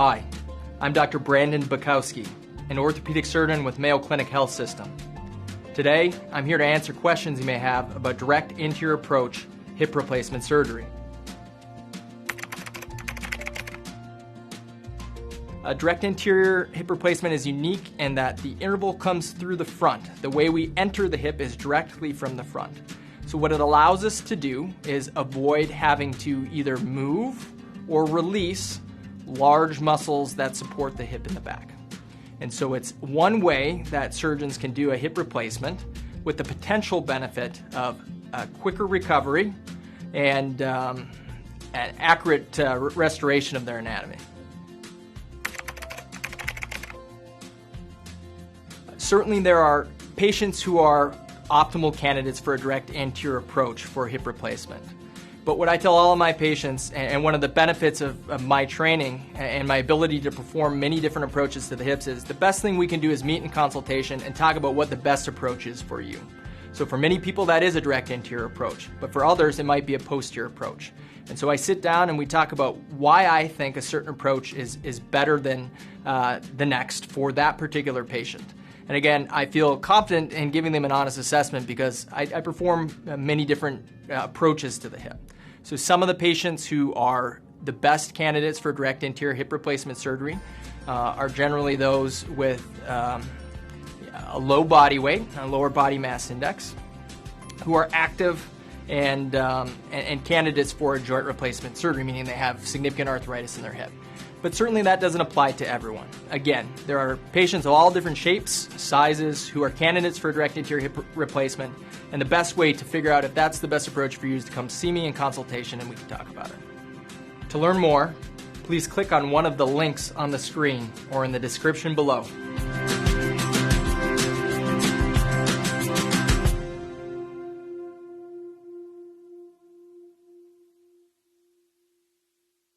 Hi, I'm Dr. Brandon Bukowski, an orthopedic surgeon with Mayo Clinic Health System. Today, I'm here to answer questions you may have about direct anterior approach hip replacement surgery. A direct anterior hip replacement is unique in that the interval comes through the front. The way we enter the hip is directly from the front. So what it allows us to do is avoid having to either move or release large muscles that support the hip in the back. And so it's one way that surgeons can do a hip replacement with the potential benefit of a quicker recovery and an accurate restoration of their anatomy. Certainly there are patients who are optimal candidates for a direct anterior approach for hip replacement. But what I tell all of my patients, and one of the benefits of my training and my ability to perform many different approaches to the hips, is the best thing we can do is meet in consultation and talk about what the best approach is for you. So for many people that is a direct anterior approach, but for others it might be a posterior approach. And so I sit down and we talk about why I think a certain approach is better than the next for that particular patient. And again, I feel confident in giving them an honest assessment because I perform many different approaches to the hip. So some of the patients who are the best candidates for direct anterior hip replacement surgery are generally those with a low body weight, a lower body mass index, who are active and candidates for a joint replacement surgery, meaning they have significant arthritis in their hip. But certainly that doesn't apply to everyone. Again, there are patients of all different shapes, sizes, who are candidates for direct anterior hip replacement, and the best way to figure out if that's the best approach for you is to come see me in consultation and we can talk about it. To learn more, please click on one of the links on the screen or in the description below.